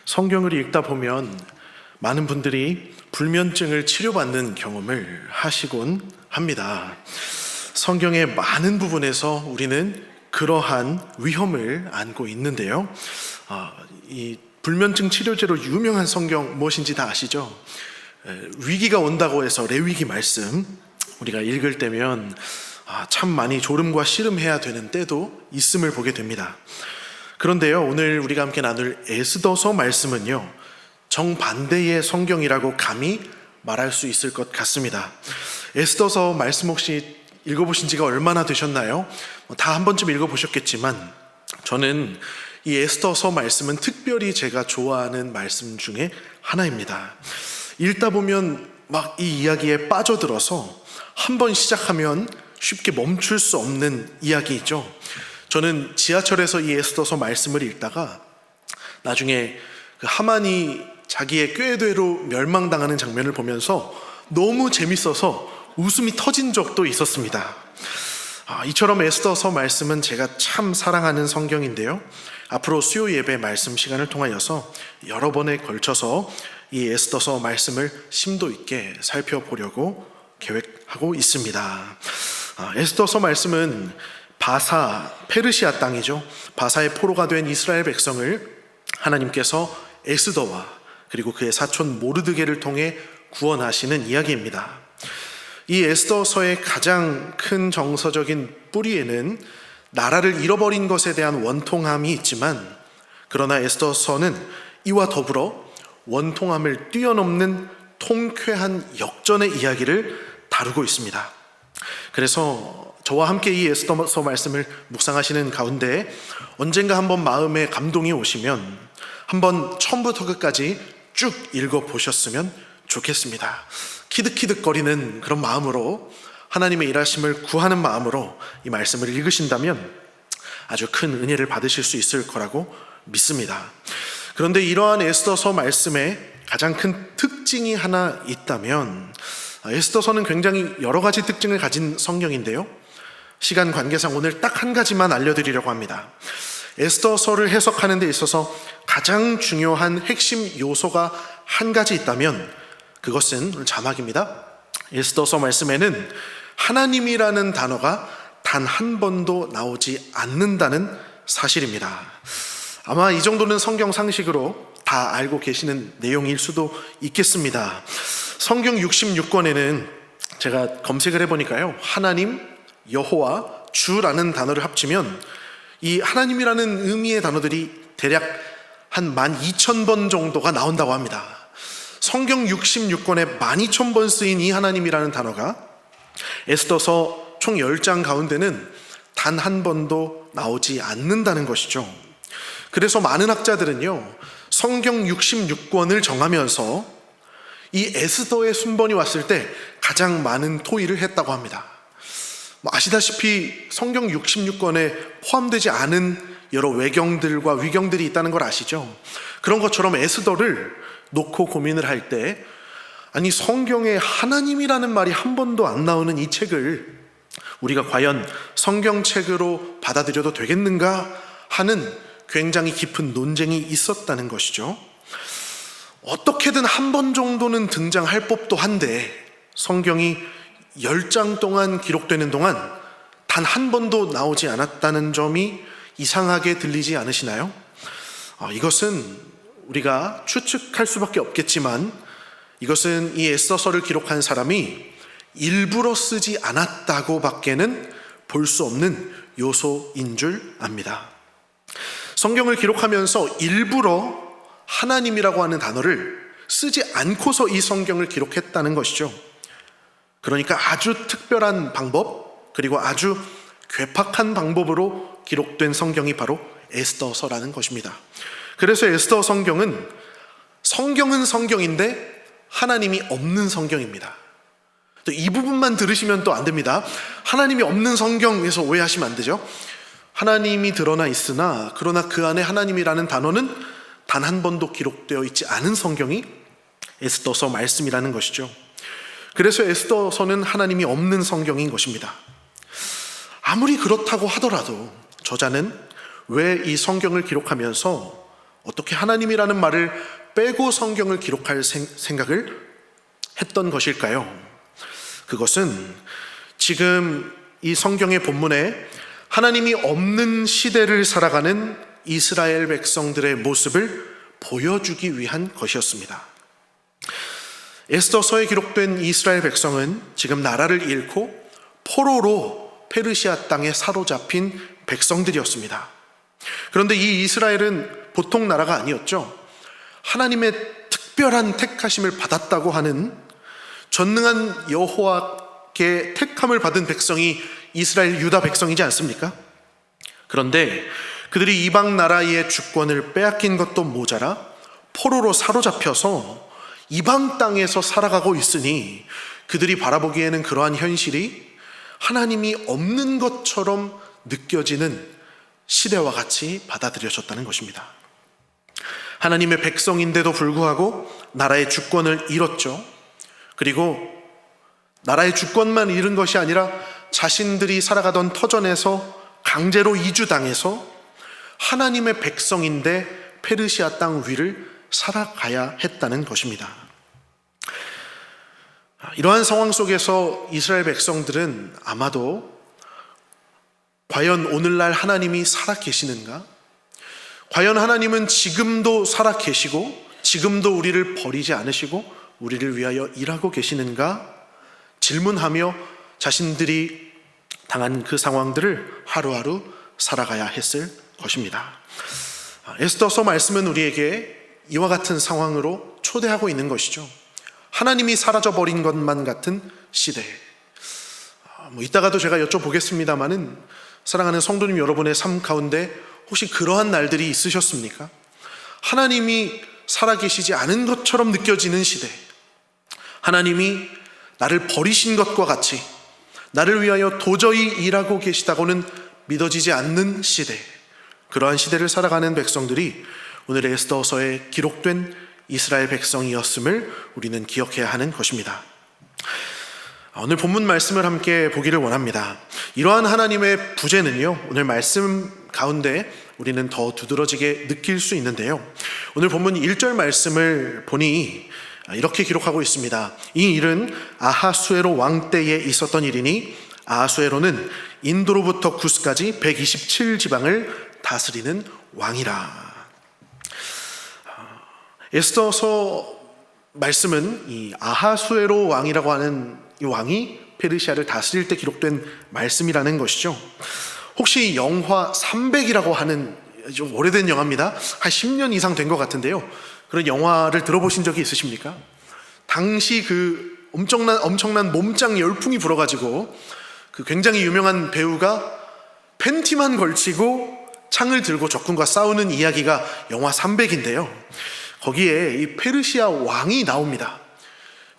성경을 읽다 보면 많은 분들이 불면증을 치료받는 경험을 하시곤 합니다. 성경의 많은 부분에서 우리는 그러한 위험을 안고 있는데요. 이 불면증 치료제로 유명한 성경 무엇인지 다 아시죠? 위기가 온다고 해서 레위기 말씀 우리가 읽을 때면 참 많이 졸음과 씨름해야 되는 때도 있음을 보게 됩니다. 그런데요, 오늘 우리가 함께 나눌 에스더서 말씀은요, 정반대의 성경이라고 감히 말할 수 있을 것 같습니다. 에스더서 말씀 혹시 읽어보신 지가 얼마나 되셨나요? 다 한 번쯤 읽어보셨겠지만 저는 이 에스더서 말씀은 특별히 제가 좋아하는 말씀 중에 하나입니다. 읽다 보면 막 이 이야기에 빠져들어서 한 번 시작하면 쉽게 멈출 수 없는 이야기이죠. 저는 지하철에서 이 에스더서 말씀을 읽다가 나중에 그 하만이 자기의 꾀대로 멸망당하는 장면을 보면서 너무 재밌어서 웃음이 터진 적도 있었습니다. 이처럼 에스더서 말씀은 제가 참 사랑하는 성경인데요, 앞으로 수요 예배 말씀 시간을 통하여서 여러 번에 걸쳐서 이 에스더서 말씀을 심도 있게 살펴보려고 계획하고 있습니다. 에스더서 말씀은 바사, 페르시아 땅이죠. 바사의 포로가 된 이스라엘 백성을 하나님께서 에스더와 그리고 그의 사촌 모르드게를 통해 구원하시는 이야기입니다. 이 에스더서의 가장 큰 정서적인 뿌리에는 나라를 잃어버린 것에 대한 원통함이 있지만, 그러나 에스더서는 이와 더불어 원통함을 뛰어넘는 통쾌한 역전의 이야기를 다루고 있습니다. 그래서 저와 함께 이 에스더서 말씀을 묵상하시는 가운데 언젠가 한번 마음에 감동이 오시면 한번 처음부터 끝까지 쭉 읽어보셨으면 좋겠습니다. 키득키득거리는 그런 마음으로, 하나님의 일하심을 구하는 마음으로 이 말씀을 읽으신다면 아주 큰 은혜를 받으실 수 있을 거라고 믿습니다. 그런데 이러한 에스더서 말씀에 가장 큰 특징이 하나 있다면, 에스더서는 굉장히 여러 가지 특징을 가진 성경인데요, 시간 관계상 오늘 딱 한 가지만 알려드리려고 합니다. 에스더서를 해석하는 데 있어서 가장 중요한 핵심 요소가 한 가지 있다면 그것은 자막입니다. 에스더서 말씀에는 하나님이라는 단어가 단 한 번도 나오지 않는다는 사실입니다. 아마 이 정도는 성경 상식으로 다 알고 계시는 내용일 수도 있겠습니다. 성경 66권에는 제가 검색을 해보니까요, 하나님, 여호와, 주라는 단어를 합치면 이 하나님이라는 의미의 단어들이 대략 한 12,000번 정도가 나온다고 합니다. 성경 66권에 12,000번 쓰인 이 하나님이라는 단어가 에스더서 총 10장 가운데는 단 한 번도 나오지 않는다는 것이죠. 그래서 많은 학자들은요, 성경 66권을 정하면서 이 에스더의 순번이 왔을 때 가장 많은 토의를 했다고 합니다. 아시다시피 성경 66권에 포함되지 않은 여러 외경들과 위경들이 있다는 걸 아시죠? 그런 것처럼 에스더를 놓고 고민을 할 때, 아니 성경에 하나님이라는 말이 한 번도 안 나오는 이 책을 우리가 과연 성경책으로 받아들여도 되겠는가 하는 굉장히 깊은 논쟁이 있었다는 것이죠. 어떻게든 한 번 정도는 등장할 법도 한데 성경이 10장 동안 기록되는 동안 단 한 번도 나오지 않았다는 점이 이상하게 들리지 않으시나요? 이것은 우리가 추측할 수밖에 없겠지만, 이것은 이 에스더서를 기록한 사람이 일부러 쓰지 않았다고 밖에는 볼 수 없는 요소인 줄 압니다. 성경을 기록하면서 일부러 하나님이라고 하는 단어를 쓰지 않고서 이 성경을 기록했다는 것이죠. 그러니까 아주 특별한 방법, 그리고 아주 괴팍한 방법으로 기록된 성경이 바로 에스더서라는 것입니다. 그래서 에스더 성경은 성경인데 하나님이 없는 성경입니다. 또 이 부분만 들으시면 또 안 됩니다. 하나님이 없는 성경에서 오해하시면 안 되죠. 하나님이 드러나 있으나 그러나 그 안에 하나님이라는 단어는 단 한 번도 기록되어 있지 않은 성경이 에스더서 말씀이라는 것이죠. 그래서 에스더서는 하나님이 없는 성경인 것입니다. 아무리 그렇다고 하더라도 저자는 왜 이 성경을 기록하면서 어떻게 하나님이라는 말을 빼고 성경을 기록할 생각을 했던 것일까요? 그것은 지금 이 성경의 본문에 하나님이 없는 시대를 살아가는 이스라엘 백성들의 모습을 보여주기 위한 것이었습니다. 에스더서에 기록된 이스라엘 백성은 지금 나라를 잃고 포로로 페르시아 땅에 사로잡힌 백성들이었습니다. 그런데 이 이스라엘은 보통 나라가 아니었죠. 하나님의 특별한 택하심을 받았다고 하는 전능한 여호와께 택함을 받은 백성이 이스라엘 유다 백성이지 않습니까? 그런데 그들이 이방 나라의 주권을 빼앗긴 것도 모자라 포로로 사로잡혀서 이방 땅에서 살아가고 있으니 그들이 바라보기에는 그러한 현실이 하나님이 없는 것처럼 느껴지는 시대와 같이 받아들여졌다는 것입니다. 하나님의 백성인데도 불구하고 나라의 주권을 잃었죠. 그리고 나라의 주권만 잃은 것이 아니라 자신들이 살아가던 터전에서 강제로 이주당해서 하나님의 백성인데 페르시아 땅 위를 살아가야 했다는 것입니다. 이러한 상황 속에서 이스라엘 백성들은 아마도 과연 오늘날 하나님이 살아계시는가? 과연 하나님은 지금도 살아계시고 지금도 우리를 버리지 않으시고 우리를 위하여 일하고 계시는가? 질문하며 자신들이 당한 그 상황들을 하루하루 살아가야 했을 것입니다. 에스더서 말씀은 우리에게 이와 같은 상황으로 초대하고 있는 것이죠. 하나님이 사라져버린 것만 같은 시대. 이따가도 제가 여쭤보겠습니다마는 사랑하는 성도님 여러분의 삶 가운데 혹시 그러한 날들이 있으셨습니까? 하나님이 살아계시지 않은 것처럼 느껴지는 시대. 하나님이 나를 버리신 것과 같이 나를 위하여 도저히 일하고 계시다고는 믿어지지 않는 시대. 그러한 시대를 살아가는 백성들이 오늘 에스더서에 기록된 이스라엘 백성이었음을 우리는 기억해야 하는 것입니다. 오늘 본문 말씀을 함께 보기를 원합니다. 이러한 하나님의 부재는요, 오늘 말씀 가운데 우리는 더 두드러지게 느낄 수 있는데요. 오늘 본문 1절 말씀을 보니 이렇게 기록하고 있습니다. 이 일은 아하수에로 왕 때에 있었던 일이니 아하수에로는 인도로부터 구스까지 127지방을 다스리는 왕이라. 에스더서 말씀은 이 아하수에로 왕이라고 하는 이 왕이 페르시아를 다스릴 때 기록된 말씀이라는 것이죠. 혹시 영화 300이라고 하는 좀 오래된 영화입니다. 한 10년 이상 된 것 같은데요. 그런 영화를 들어보신 적이 있으십니까? 당시 그 엄청난 몸짱 열풍이 불어가지고 그 굉장히 유명한 배우가 팬티만 걸치고 창을 들고 적군과 싸우는 이야기가 영화 300인데요. 거기에 이 페르시아 왕이 나옵니다.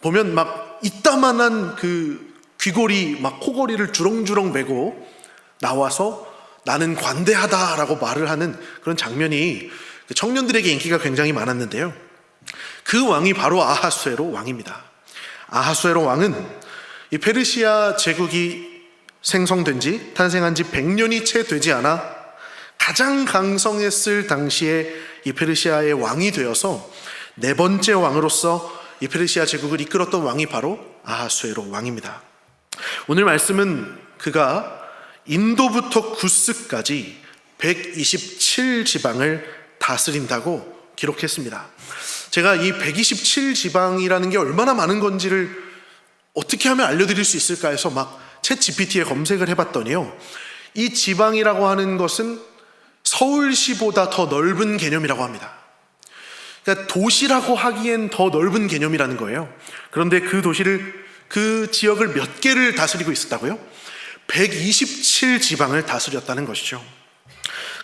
보면 막 이따만한 그 귀걸이 막 코걸이를 주렁주렁 메고 나와서 나는 관대하다라고 말을 하는 그런 장면이 청년들에게 인기가 굉장히 많았는데요. 그 왕이 바로 아하수에로 왕입니다. 아하수에로 왕은 이 페르시아 제국이 탄생한 지 100년이 채 되지 않아 가장 강성했을 당시에 이 페르시아의 왕이 되어서 네 번째 왕으로서 이 페르시아 제국을 이끌었던 왕이 바로 아하수에로 왕입니다. 오늘 말씀은 그가 인도부터 구스까지 127지방을 다스린다고 기록했습니다. 제가 이 127지방이라는 게 얼마나 많은 건지를 어떻게 하면 알려드릴 수 있을까 해서 막 챗 GPT에 검색을 해봤더니요, 이 지방이라고 하는 것은 서울시보다 더 넓은 개념이라고 합니다. 그러니까 도시라고 하기엔 더 넓은 개념이라는 거예요. 그런데 그 지역을 몇 개를 다스리고 있었다고요? 127지방을 다스렸다는 것이죠.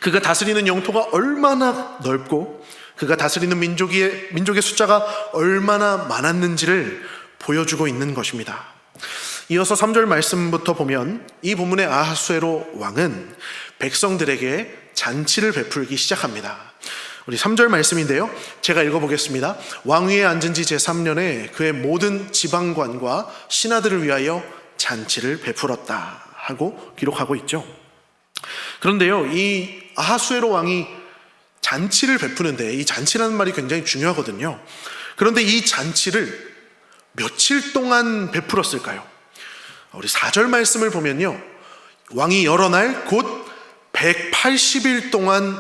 그가 다스리는 영토가 얼마나 넓고 그가 다스리는 민족의 숫자가 얼마나 많았는지를 보여주고 있는 것입니다. 이어서 3절 말씀부터 보면 이 본문의 아하수에로 왕은 백성들에게 잔치를 베풀기 시작합니다. 우리 3절 말씀인데요, 제가 읽어보겠습니다. 왕위에 앉은 지 제3년에 그의 모든 지방관과 신하들을 위하여 잔치를 베풀었다 하고 기록하고 있죠. 그런데요, 이 아하수에로 왕이 잔치를 베푸는데, 이 잔치라는 말이 굉장히 중요하거든요. 그런데 이 잔치를 며칠 동안 베풀었을까요? 우리 4절 말씀을 보면요, 왕이 여러 날 곧 180일 동안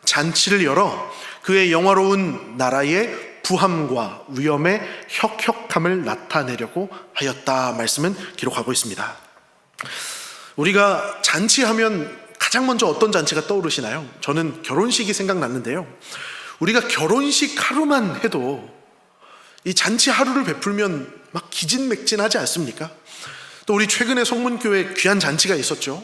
잔치를 열어 그의 영화로운 나라의 부함과 위엄의 혁혁함을 나타내려고 하였다 말씀은 기록하고 있습니다. 우리가 잔치하면 가장 먼저 어떤 잔치가 떠오르시나요? 저는 결혼식이 생각났는데요, 우리가 결혼식 하루만 해도 이 잔치 하루를 베풀면 막 기진맥진하지 않습니까? 또 우리 최근에 성문교회 귀한 잔치가 있었죠.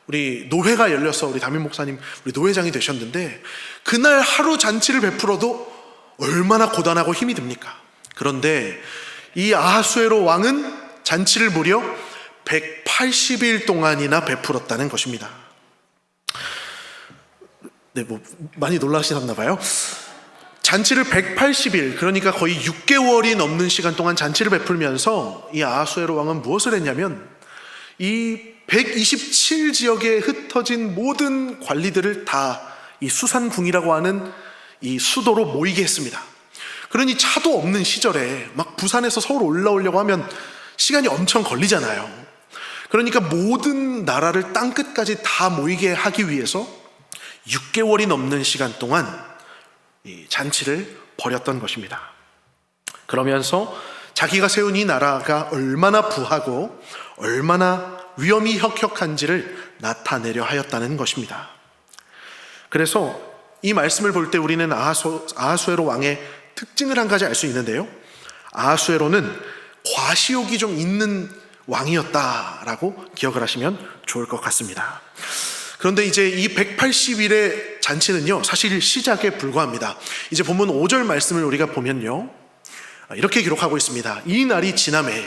우리 노회가 열려서 우리 담임 목사님 우리 노회장이 되셨는데, 그날 하루 잔치를 베풀어도 얼마나 고단하고 힘이 듭니까? 그런데 이 아하수에로 왕은 잔치를 무려 180일 동안이나 베풀었다는 것입니다. 네, 많이 놀라시나 봐요. 잔치를 180일, 그러니까 거의 6개월이 넘는 시간 동안 잔치를 베풀면서 이 아하수에로 왕은 무엇을 했냐면, 이 127지역에 흩어진 모든 관리들을 다 이 수산궁이라고 하는 이 수도로 모이게 했습니다. 그러니 차도 없는 시절에 막 부산에서 서울 올라오려고 하면 시간이 엄청 걸리잖아요. 그러니까 모든 나라를 땅끝까지 다 모이게 하기 위해서 6개월이 넘는 시간 동안 이 잔치를 벌였던 것입니다. 그러면서 자기가 세운 이 나라가 얼마나 부하고 얼마나 위엄이 혁혁한지를 나타내려 하였다는 것입니다. 그래서 이 말씀을 볼 때 우리는 아하수에로 왕의 특징을 한 가지 알 수 있는데요, 아하수에로는 과시욕이 좀 있는 왕이었다라고 기억을 하시면 좋을 것 같습니다. 그런데 이제 이 180일의 잔치는요, 사실 시작에 불과합니다. 이제 본문 5절 말씀을 우리가 보면요, 이렇게 기록하고 있습니다. 이 날이 지남에,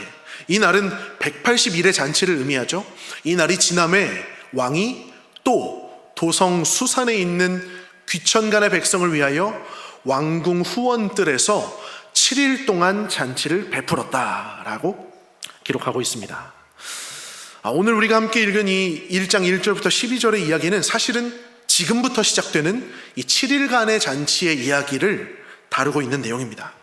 이 날은 180일의 잔치를 의미하죠. 이 날이 지남에 왕이 또 도성 수산에 있는 귀천간의 백성을 위하여 왕궁 후원뜰에서 7일 동안 잔치를 베풀었다라고 기록하고 있습니다. 오늘 우리가 함께 읽은 이 1장 1절부터 12절의 이야기는 사실은 지금부터 시작되는 이 7일간의 잔치의 이야기를 다루고 있는 내용입니다.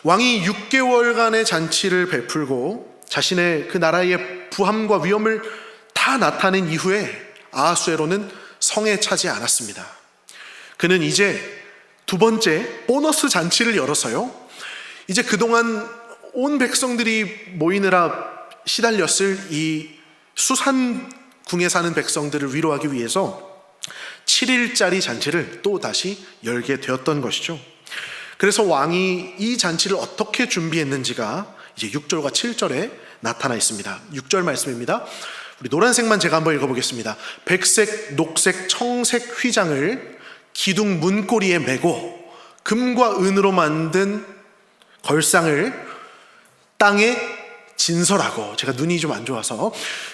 왕이 6개월간의 잔치를 베풀고 자신의 그 나라의 부함과 위엄을 다 나타낸 이후에 아하수에로는 성에 차지 않았습니다. 그는 이제 두 번째 보너스 잔치를 열어서요, 이제 그동안 온 백성들이 모이느라 시달렸을 이 수산궁에 사는 백성들을 위로하기 위해서 7일짜리 잔치를 또 다시 열게 되었던 것이죠. 그래서 왕이 이 잔치를 어떻게 준비했는지가 이제 6절과 7절에 나타나 있습니다. 6절 말씀입니다. 우리 노란색만 제가 한번 읽어보겠습니다. 백색, 녹색, 청색 휘장을 기둥 문고리에 메고 금과 은으로 만든 걸상을 땅에 진설하고, 제가 눈이 좀 안 좋아서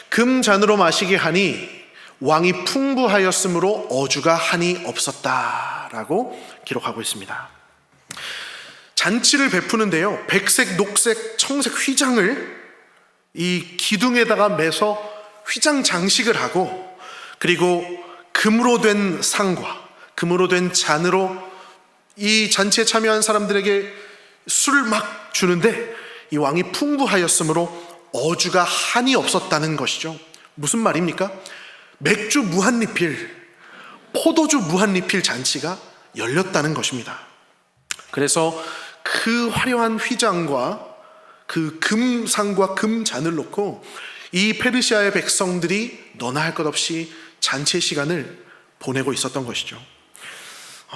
금잔으로 마시게 하니 왕이 풍부하였으므로 어주가 한이 없었다라고 기록하고 있습니다. 잔치를 베푸는데요, 백색, 녹색, 청색 휘장을 이 기둥에다가 매서 휘장 장식을 하고, 그리고 금으로 된 상과 금으로 된 잔으로 이 잔치에 참여한 사람들에게 술을 막 주는데, 이 왕이 풍부하였으므로 어주가 한이 없었다는 것이죠. 무슨 말입니까? 맥주 무한리필, 포도주 무한리필 잔치가 열렸다는 것입니다. 그래서 그 화려한 휘장과 그 금상과 금잔을 놓고 이 페르시아의 백성들이 너나 할 것 없이 잔치의 시간을 보내고 있었던 것이죠.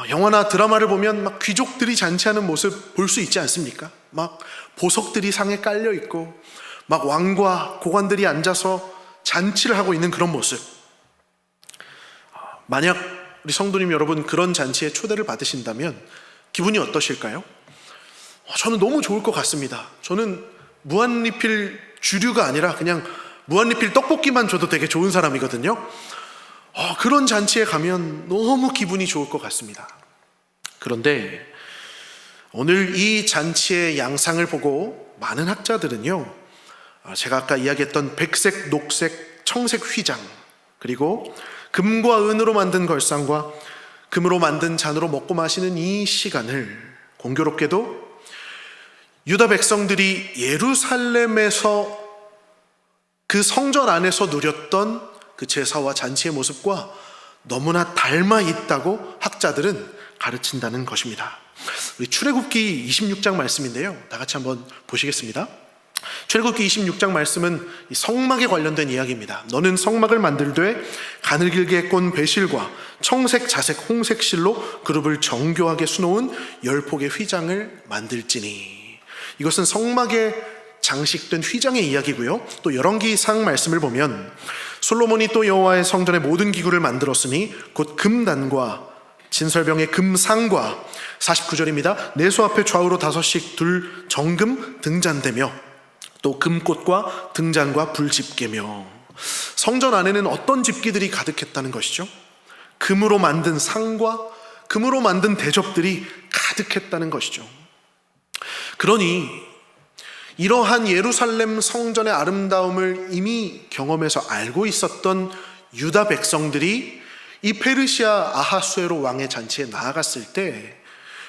영화나 드라마를 보면 막 귀족들이 잔치하는 모습 볼 수 있지 않습니까? 막 보석들이 상에 깔려 있고 막 왕과 고관들이 앉아서 잔치를 하고 있는 그런 모습. 만약 우리 성도님 여러분 그런 잔치에 초대를 받으신다면 기분이 어떠실까요? 저는 너무 좋을 것 같습니다. 저는 무한리필 주류가 아니라 그냥 무한리필 떡볶이만 줘도 되게 좋은 사람이거든요. 그런 잔치에 가면 너무 기분이 좋을 것 같습니다. 그런데 오늘 이 잔치의 양상을 보고 많은 학자들은요, 제가 아까 이야기했던 백색, 녹색, 청색 휘장, 그리고 금과 은으로 만든 걸상과 금으로 만든 잔으로 먹고 마시는 이 시간을 공교롭게도 유다 백성들이 예루살렘에서 그 성전 안에서 누렸던 그 제사와 잔치의 모습과 너무나 닮아 있다고 학자들은 가르친다는 것입니다. 우리 출애굽기 26장 말씀인데요, 다 같이 한번 보시겠습니다. 출애굽기 26장 말씀은 성막에 관련된 이야기입니다. 너는 성막을 만들되 가늘길게 꼰 배실과 청색, 자색, 홍색 실로 그룹을 정교하게 수놓은 10폭의 휘장을 만들지니. 이것은 성막에 장식된 휘장의 이야기고요. 또 열왕기상 말씀을 보면 솔로몬이 또 여호와의 성전의 모든 기구를 만들었으니 곧 금단과 진설병의 금상과 49절입니다. 내소 앞에 좌우로 5씩 둘 정금 등잔대며 또 금꽃과 등잔과 불집게며. 성전 안에는 어떤 집기들이 가득했다는 것이죠? 금으로 만든 상과 금으로 만든 대접들이 가득했다는 것이죠. 그러니 이러한 예루살렘 성전의 아름다움을 이미 경험해서 알고 있었던 유다 백성들이 이 페르시아 아하수에로 왕의 잔치에 나아갔을 때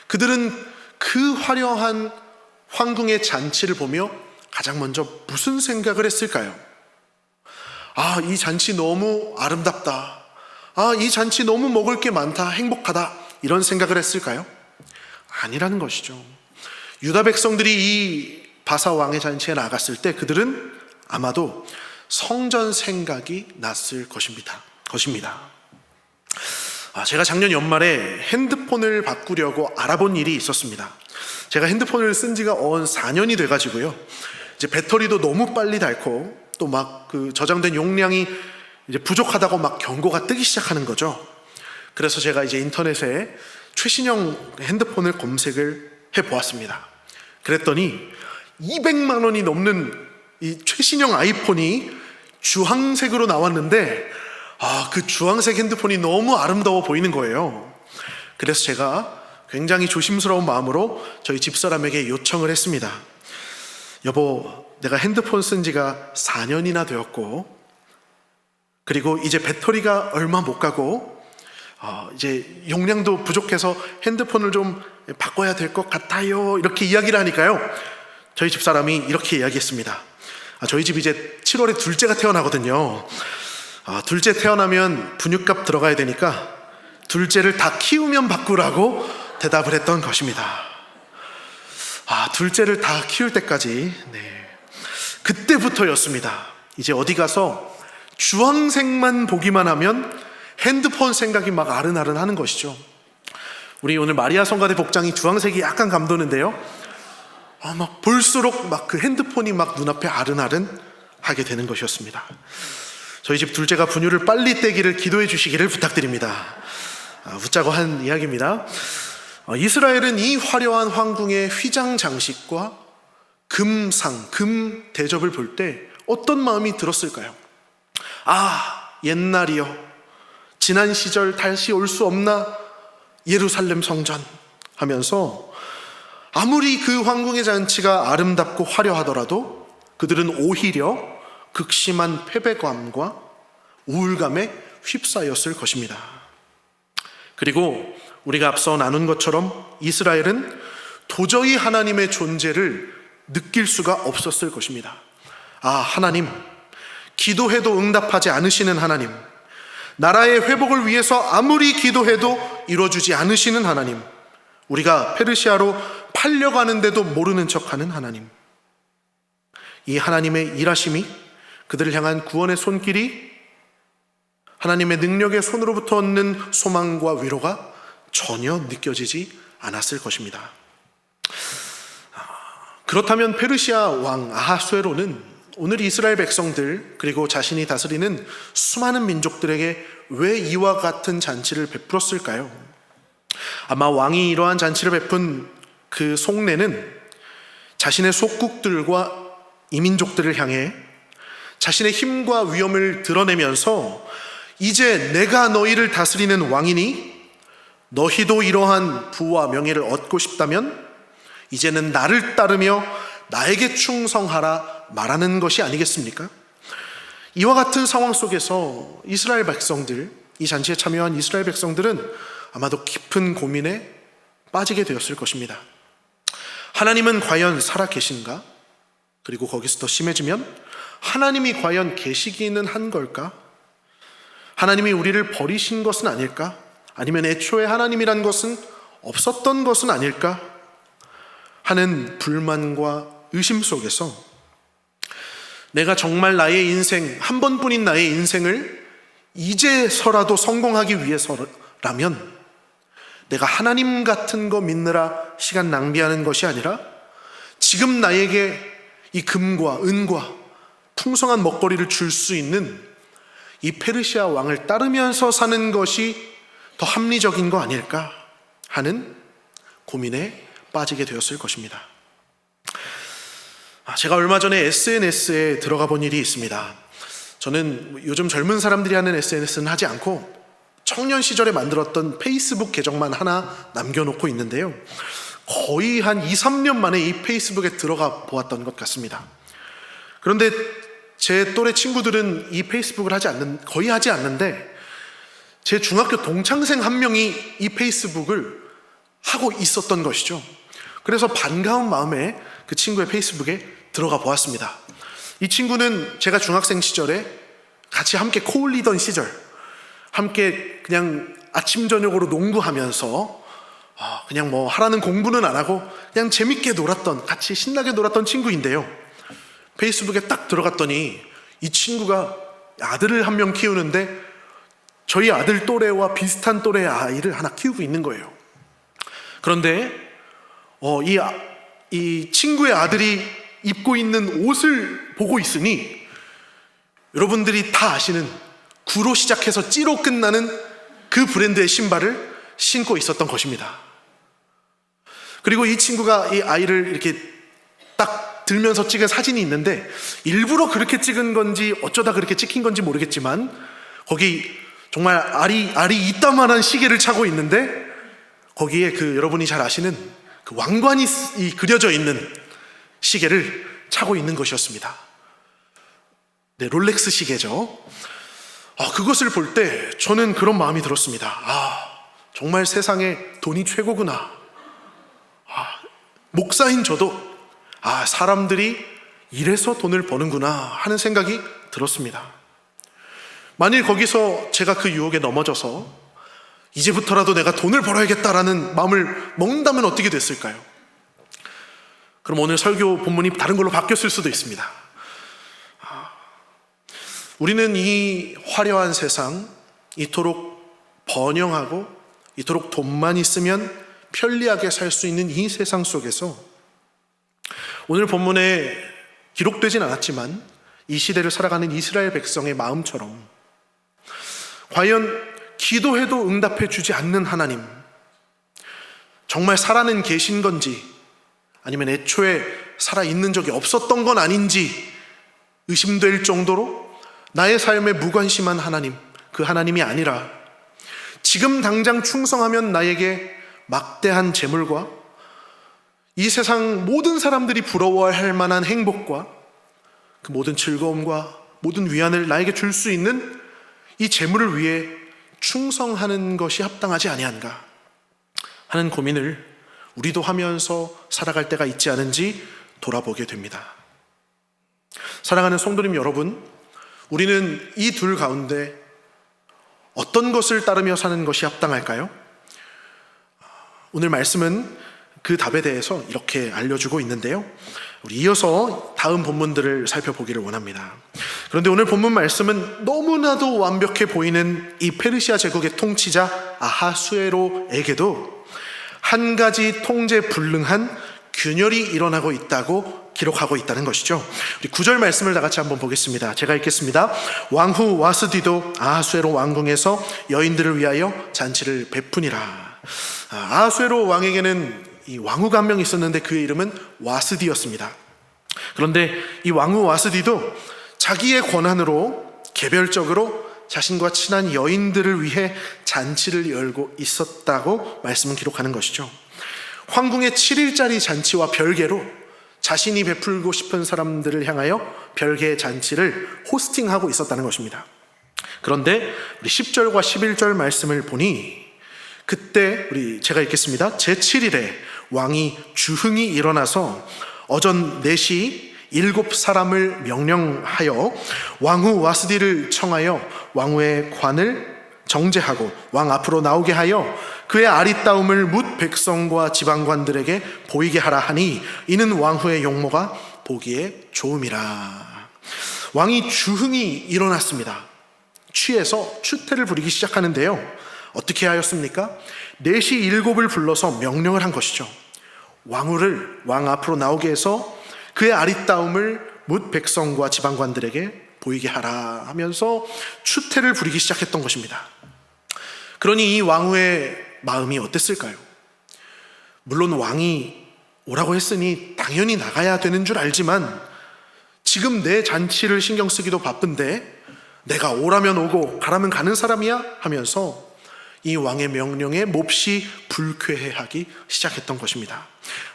그들은 그 화려한 황궁의 잔치를 보며 가장 먼저 무슨 생각을 했을까요? 이 잔치 너무 아름답다. 이 잔치 너무 먹을 게 많다. 행복하다. 이런 생각을 했을까요? 아니라는 것이죠. 유다 백성들이 이 바사 왕의 잔치에 나갔을 때 그들은 아마도 성전 생각이 났을 것입니다. 제가 작년 연말에 핸드폰을 바꾸려고 알아본 일이 있었습니다. 제가 핸드폰을 쓴 지가 4년이 돼가지고요. 이제 배터리도 너무 빨리 닳고 또 막 그 저장된 용량이 이제 부족하다고 막 경고가 뜨기 시작하는 거죠. 그래서 제가 이제 인터넷에 최신형 핸드폰을 검색을 해 보았습니다. 그랬더니 200만 원이 넘는 이 최신형 아이폰이 주황색으로 나왔는데 그 주황색 핸드폰이 너무 아름다워 보이는 거예요. 그래서 제가 굉장히 조심스러운 마음으로 저희 집사람에게 요청을 했습니다. 여보, 내가 핸드폰 쓴 지가 4년이나 되었고 그리고 이제 배터리가 얼마 못 가고 이제 용량도 부족해서 핸드폰을 좀 바꿔야 될 것 같아요. 이렇게 이야기를 하니까요, 저희 집사람이 이렇게 이야기했습니다. 저희 집 이제 7월에 둘째가 태어나거든요. 둘째 태어나면 분유값 들어가야 되니까 둘째를 다 키우면 바꾸라고 대답을 했던 것입니다. 둘째를 다 키울 때까지, 그때부터였습니다. 이제 어디 가서 주황색만 보기만 하면 핸드폰 생각이 막 아른아른 하는 것이죠. 우리 오늘 마리아 성가대 복장이 주황색이 약간 감도는데요, 막 볼수록 막 그 핸드폰이 막 눈앞에 아른아른 하게 되는 것이었습니다. 저희 집 둘째가 분유를 빨리 떼기를 기도해 주시기를 부탁드립니다. 웃자고 한 이야기입니다. 이스라엘은 이 화려한 황궁의 휘장 장식과 금상, 금 대접을 볼 때 어떤 마음이 들었을까요? 옛날이여, 지난 시절 다시 올 수 없나 예루살렘 성전 하면서 아무리 그 황궁의 잔치가 아름답고 화려하더라도 그들은 오히려 극심한 패배감과 우울감에 휩싸였을 것입니다. 그리고 우리가 앞서 나눈 것처럼 이스라엘은 도저히 하나님의 존재를 느낄 수가 없었을 것입니다. 하나님, 기도해도 응답하지 않으시는 하나님, 나라의 회복을 위해서 아무리 기도해도 이루어주지 않으시는 하나님, 우리가 페르시아로 팔려가는데도 모르는 척하는 하나님, 이 하나님의 일하심이, 그들을 향한 구원의 손길이, 하나님의 능력의 손으로부터 얻는 소망과 위로가 전혀 느껴지지 않았을 것입니다. 그렇다면 페르시아 왕 아하수에로는 오늘 이스라엘 백성들 그리고 자신이 다스리는 수많은 민족들에게 왜 이와 같은 잔치를 베풀었을까요? 아마 왕이 이러한 잔치를 베푼 그 속내는 자신의 속국들과 이민족들을 향해 자신의 힘과 위엄을 드러내면서 이제 내가 너희를 다스리는 왕이니 너희도 이러한 부와 명예를 얻고 싶다면 이제는 나를 따르며 나에게 충성하라 말하는 것이 아니겠습니까? 이와 같은 상황 속에서 이스라엘 백성들, 이 잔치에 참여한 이스라엘 백성들은 아마도 깊은 고민에 빠지게 되었을 것입니다. 하나님은 과연 살아 계신가? 그리고 거기서 더 심해지면 하나님이 과연 계시기는 한 걸까? 하나님이 우리를 버리신 것은 아닐까? 아니면 애초에 하나님이란 것은 없었던 것은 아닐까? 하는 불만과 의심 속에서 내가 정말 나의 인생, 한 번뿐인 나의 인생을 이제서라도 성공하기 위해서라면 내가 하나님 같은 거 믿느라 시간 낭비하는 것이 아니라 지금 나에게 이 금과 은과 풍성한 먹거리를 줄 수 있는 이 페르시아 왕을 따르면서 사는 것이 더 합리적인 거 아닐까 하는 고민에 빠지게 되었을 것입니다. 제가 얼마 전에 SNS에 들어가 본 일이 있습니다. 저는 요즘 젊은 사람들이 하는 SNS는 하지 않고 청년 시절에 만들었던 페이스북 계정만 하나 남겨놓고 있는데요. 거의 한 2, 3년 만에 이 페이스북에 들어가 보았던 것 같습니다. 그런데 제 또래 친구들은 이 페이스북을 거의 하지 않는데 제 중학교 동창생 한 명이 이 페이스북을 하고 있었던 것이죠. 그래서 반가운 마음에 그 친구의 페이스북에 들어가 보았습니다. 이 친구는 제가 중학생 시절에 같이 함께 코올리던 시절, 함께 그냥 아침 저녁으로 농구하면서 그냥 뭐 하라는 공부는 안 하고 그냥 재밌게 놀았던, 같이 신나게 놀았던 친구인데요. 페이스북에 딱 들어갔더니 이 친구가 아들을 한 명 키우는데 저희 아들 또래와 비슷한 또래의 아이를 하나 키우고 있는 거예요. 그런데 이 친구의 아들이 입고 있는 옷을 보고 있으니 여러분들이 다 아시는 구로 시작해서 찌로 끝나는 그 브랜드의 신발을 신고 있었던 것입니다. 그리고 이 친구가 이 아이를 이렇게 딱 들면서 찍은 사진이 있는데 일부러 그렇게 찍은 건지 어쩌다 그렇게 찍힌 건지 모르겠지만 거기 정말 알이 이따만한 시계를 차고 있는데 거기에 여러분이 잘 아시는 그 왕관이 그려져 있는 시계를 차고 있는 것이었습니다. 네, 롤렉스 시계죠. 그것을 볼 때 저는 그런 마음이 들었습니다. 정말 세상에 돈이 최고구나. 목사인 저도 사람들이 이래서 돈을 버는구나 하는 생각이 들었습니다. 만일 거기서 제가 그 유혹에 넘어져서 이제부터라도 내가 돈을 벌어야겠다라는 마음을 먹는다면 어떻게 됐을까요? 그럼 오늘 설교 본문이 다른 걸로 바뀌었을 수도 있습니다. 우리는 이 화려한 세상, 이토록 번영하고 이토록 돈만 있으면 편리하게 살 수 있는 이 세상 속에서 오늘 본문에 기록되진 않았지만 이 시대를 살아가는 이스라엘 백성의 마음처럼 과연 기도해도 응답해 주지 않는 하나님, 정말 살아는 계신 건지 아니면 애초에 살아있는 적이 없었던 건 아닌지 의심될 정도로 나의 삶에 무관심한 하나님, 그 하나님이 아니라 지금 당장 충성하면 나에게 막대한 재물과 이 세상 모든 사람들이 부러워할 만한 행복과 그 모든 즐거움과 모든 위안을 나에게 줄 수 있는 이 재물을 위해 충성하는 것이 합당하지 아니한가 하는 고민을 우리도 하면서 살아갈 때가 있지 않은지 돌아보게 됩니다. 사랑하는 성도님 여러분, 우리는 이 둘 가운데 어떤 것을 따르며 사는 것이 합당할까요? 오늘 말씀은 그 답에 대해서 이렇게 알려주고 있는데요. 우리 이어서 다음 본문들을 살펴보기를 원합니다. 그런데 오늘 본문 말씀은 너무나도 완벽해 보이는 이 페르시아 제국의 통치자 아하수에로에게도 한 가지 통제 불능한 균열이 일어나고 있다고 기록하고 있다는 것이죠. 우리 9절 말씀을 다 같이 한번 보겠습니다. 제가 읽겠습니다. 왕후 와스디도 아하수에로 왕궁에서 여인들을 위하여 잔치를 베푸니라. 아하수에로 왕에게는 이 왕후가 한 명 있었는데 그의 이름은 와스디였습니다. 그런데 이 왕후 와스디도 자기의 권한으로 개별적으로 자신과 친한 여인들을 위해 잔치를 열고 있었다고 말씀은 기록하는 것이죠. 황궁의 7일짜리 잔치와 별개로 자신이 베풀고 싶은 사람들을 향하여 별개의 잔치를 호스팅하고 있었다는 것입니다. 그런데 우리 10절과 11절 말씀을 보니 그때 제가 읽겠습니다. 제7일에 왕이 주흥이 일어나서 어전 4시 7사람을 명령하여 왕후 와스디를 청하여 왕후의 관을 정제하고 왕 앞으로 나오게 하여 그의 아리따움을 뭇 백성과 지방관들에게 보이게 하라 하니 이는 왕후의 용모가 보기에 좋음이라. 왕이 주흥이 일어났습니다. 취해서 추태를 부리기 시작하는데요. 어떻게 하였습니까? 4시 7을 불러서 명령을 한 것이죠. 왕후를 왕 앞으로 나오게 해서 그의 아리따움을 뭇 백성과 지방관들에게 보이게 하라 하면서 추태를 부리기 시작했던 것입니다. 그러니 이 왕후의 마음이 어땠을까요? 물론 왕이 오라고 했으니 당연히 나가야 되는 줄 알지만 지금 내 잔치를 신경 쓰기도 바쁜데 내가 오라면 오고 가라면 가는 사람이야? 하면서 이 왕의 명령에 몹시 불쾌해하기 시작했던 것입니다.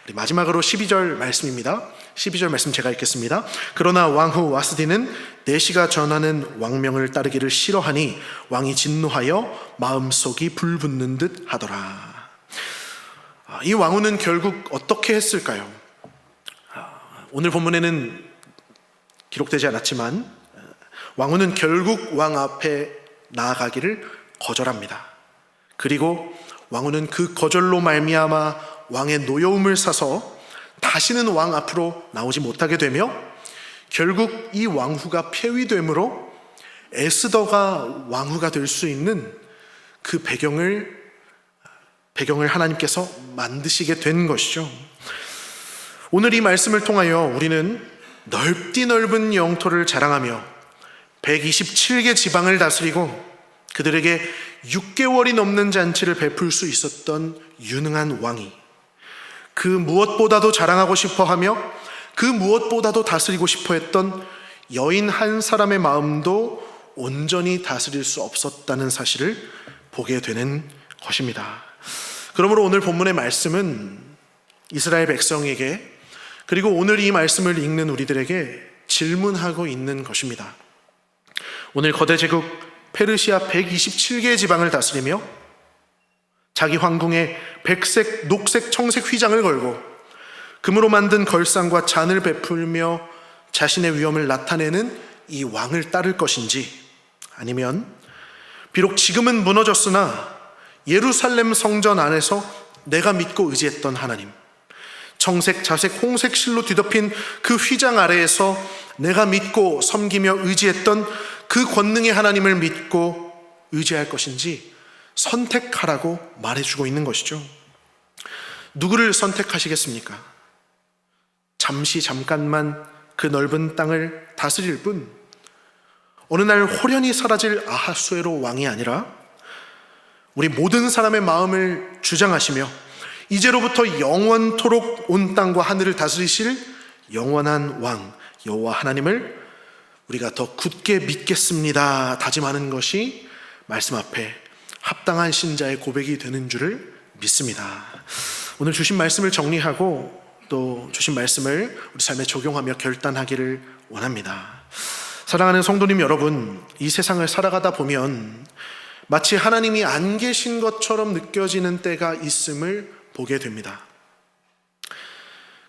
우리 마지막으로 12절 말씀입니다. 12절 말씀 제가 읽겠습니다. 그러나 왕후 와스디는 내시가 전하는 왕명을 따르기를 싫어하니 왕이 진노하여 마음속이 불붙는 듯 하더라. 이 왕후는 결국 어떻게 했을까요? 오늘 본문에는 기록되지 않았지만 왕후는 결국 왕 앞에 나아가기를 거절합니다. 그리고 왕후는 그 거절로 말미암아 왕의 노여움을 사서 다시는 왕 앞으로 나오지 못하게 되며 결국 이 왕후가 폐위됨으로 에스더가 왕후가 될 수 있는 그 배경을 하나님께서 만드시게 된 것이죠. 오늘 이 말씀을 통하여 우리는 넓디 넓은 영토를 자랑하며 127개 지방을 다스리고 그들에게 6개월이 넘는 잔치를 베풀 수 있었던 유능한 왕이 그 무엇보다도 자랑하고 싶어하며 그 무엇보다도 다스리고 싶어 했던 여인 한 사람의 마음도 온전히 다스릴 수 없었다는 사실을 보게 되는 것입니다. 그러므로 오늘 본문의 말씀은 이스라엘 백성에게 그리고 오늘 이 말씀을 읽는 우리들에게 질문하고 있는 것입니다. 오늘 거대 제국 페르시아 127개의 지방을 다스리며 자기 황궁에 백색, 녹색, 청색 휘장을 걸고 금으로 만든 걸상과 잔을 베풀며 자신의 위엄을 나타내는 이 왕을 따를 것인지 아니면 비록 지금은 무너졌으나 예루살렘 성전 안에서 내가 믿고 의지했던 하나님, 청색, 자색, 홍색 실로 뒤덮인 그 휘장 아래에서 내가 믿고 섬기며 의지했던 그 권능의 하나님을 믿고 의지할 것인지 선택하라고 말해주고 있는 것이죠. 누구를 선택하시겠습니까? 잠깐만 그 넓은 땅을 다스릴 뿐 어느 날 홀연히 사라질 아하수에로 왕이 아니라 우리 모든 사람의 마음을 주장하시며 이제로부터 영원토록 온 땅과 하늘을 다스리실 영원한 왕 여호와 하나님을 우리가 더 굳게 믿겠습니다 다짐하는 것이 말씀 앞에 합당한 신자의 고백이 되는 줄을 믿습니다. 오늘 주신 말씀을 정리하고 또 주신 말씀을 우리 삶에 적용하며 결단하기를 원합니다. 사랑하는 성도님 여러분, 이 세상을 살아가다 보면 마치 하나님이 안 계신 것처럼 느껴지는 때가 있음을 보게 됩니다.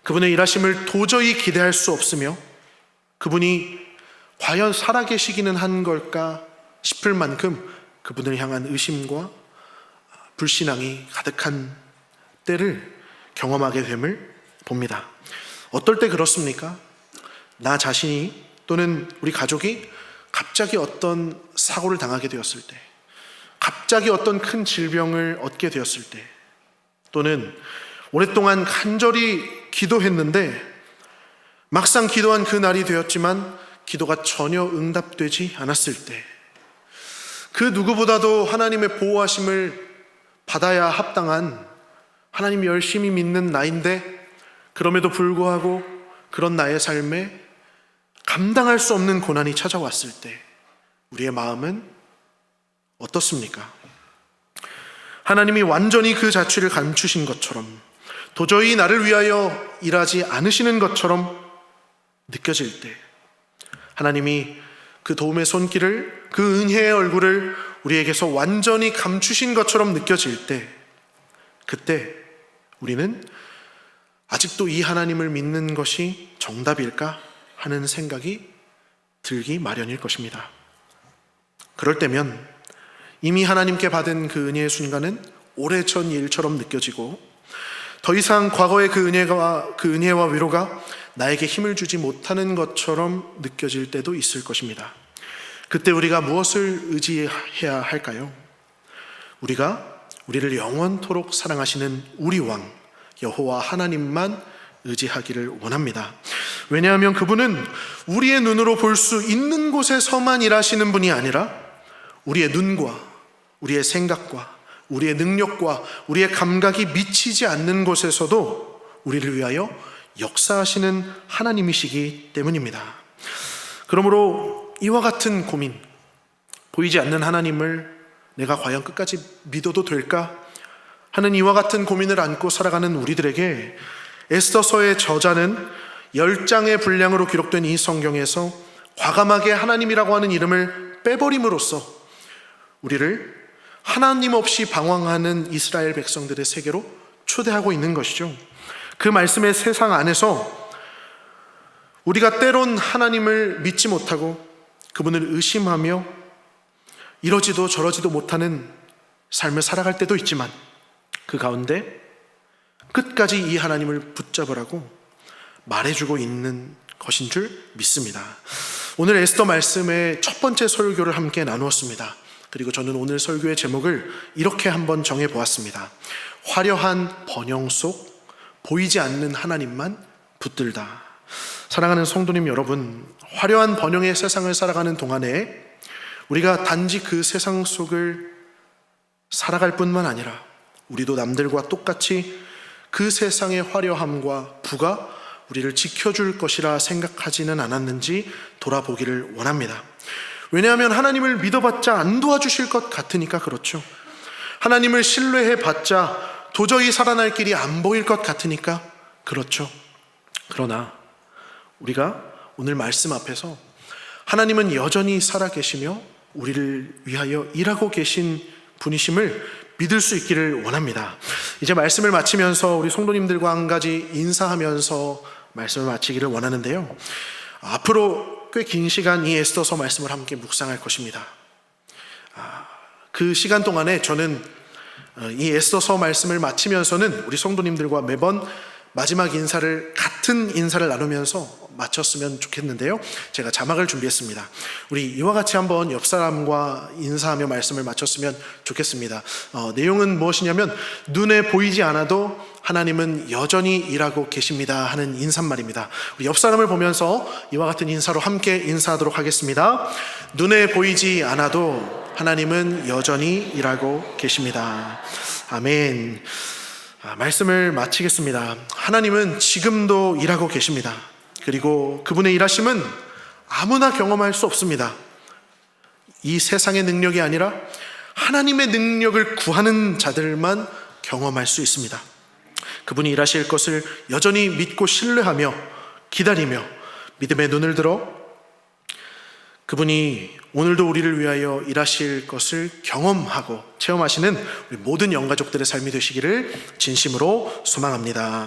그분의 일하심을 도저히 기대할 수 없으며 그분이 과연 살아계시기는 한 걸까 싶을 만큼 그분을 향한 의심과 불신앙이 가득한 때를 경험하게 됨을 봅니다. 어떨 때 그렇습니까? 나 자신이 또는 우리 가족이 갑자기 어떤 사고를 당하게 되었을 때, 갑자기 어떤 큰 질병을 얻게 되었을 때, 또는 오랫동안 간절히 기도했는데 막상 기도한 그 날이 되었지만 기도가 전혀 응답되지 않았을 때, 그 누구보다도 하나님의 보호하심을 받아야 합당한 하나님 열심히 믿는 나인데 그럼에도 불구하고 그런 나의 삶에 감당할 수 없는 고난이 찾아왔을 때 우리의 마음은 어떻습니까? 하나님이 완전히 그 자취를 감추신 것처럼 도저히 나를 위하여 일하지 않으시는 것처럼 느껴질 때, 하나님이 그 도움의 손길을, 그 은혜의 얼굴을 우리에게서 완전히 감추신 것처럼 느껴질 때 그때 우리는 아직도 이 하나님을 믿는 것이 정답일까 하는 생각이 들기 마련일 것입니다. 그럴 때면 이미 하나님께 받은 그 은혜의 순간은 오래전 일처럼 느껴지고 더 이상 과거의 그 은혜와 위로가 나에게 힘을 주지 못하는 것처럼 느껴질 때도 있을 것입니다. 그때 우리가 무엇을 의지해야 할까요? 우리를 영원토록 사랑하시는 우리 왕 여호와 하나님만 의지하기를 원합니다. 왜냐하면 그분은 우리의 눈으로 볼 수 있는 곳에서만 일하시는 분이 아니라 우리의 눈과 우리의 생각과 우리의 능력과 우리의 감각이 미치지 않는 곳에서도 우리를 위하여 역사하시는 하나님이시기 때문입니다. 그러므로 이와 같은 고민, 보이지 않는 하나님을 내가 과연 끝까지 믿어도 될까 하는 이와 같은 고민을 안고 살아가는 우리들에게 에스더서의 저자는 10장의 분량으로 기록된 이 성경에서 과감하게 하나님이라고 하는 이름을 빼버림으로써 우리를 하나님 없이 방황하는 이스라엘 백성들의 세계로 초대하고 있는 것이죠. 그 말씀의 세상 안에서 우리가 때론 하나님을 믿지 못하고 그분을 의심하며 이러지도 저러지도 못하는 삶을 살아갈 때도 있지만 그 가운데 끝까지 이 하나님을 붙잡으라고 말해주고 있는 것인 줄 믿습니다. 오늘 에스더 말씀의 첫 번째 설교를 함께 나누었습니다. 그리고 저는 오늘 설교의 제목을 이렇게 한번 정해보았습니다. 화려한 번영 속 보이지 않는 하나님만 붙들다. 사랑하는 성도님 여러분, 화려한 번영의 세상을 살아가는 동안에 우리가 단지 그 세상 속을 살아갈 뿐만 아니라 우리도 남들과 똑같이 그 세상의 화려함과 부가 우리를 지켜줄 것이라 생각하지는 않았는지 돌아보기를 원합니다. 왜냐하면 하나님을 믿어봤자 안 도와주실 것 같으니까 그렇죠. 하나님을 신뢰해봤자 도저히 살아날 길이 안 보일 것 같으니까 그렇죠. 그러나 우리가 오늘 말씀 앞에서 하나님은 여전히 살아계시며 우리를 위하여 일하고 계신 분이심을 믿을 수 있기를 원합니다. 이제 말씀을 마치면서 우리 성도님들과 한 가지 인사하면서 말씀을 마치기를 원하는데요. 앞으로 꽤 긴 시간 이 에스더서 말씀을 함께 묵상할 것입니다. 그 시간 동안에 저는 이 에스더서 말씀을 마치면서는 우리 성도님들과 매번 마지막 같은 인사를 나누면서 마쳤으면 좋겠는데요. 제가 자막을 준비했습니다. 우리 이와 같이 한번 옆 사람과 인사하며 말씀을 마쳤으면 좋겠습니다. 내용은 무엇이냐면 눈에 보이지 않아도 하나님은 여전히 일하고 계십니다 하는 인사말입니다. 우리 옆 사람을 보면서 이와 같은 인사로 함께 인사하도록 하겠습니다. 눈에 보이지 않아도 하나님은 여전히 일하고 계십니다. 아멘. 말씀을 마치겠습니다. 하나님은 지금도 일하고 계십니다. 그리고 그분의 일하심은 아무나 경험할 수 없습니다. 이 세상의 능력이 아니라 하나님의 능력을 구하는 자들만 경험할 수 있습니다. 그분이 일하실 것을 여전히 믿고 신뢰하며 기다리며 믿음의 눈을 들어 그분이 오늘도 우리를 위하여 일하실 것을 경험하고 체험하시는 우리 모든 영가족들의 삶이 되시기를 진심으로 소망합니다.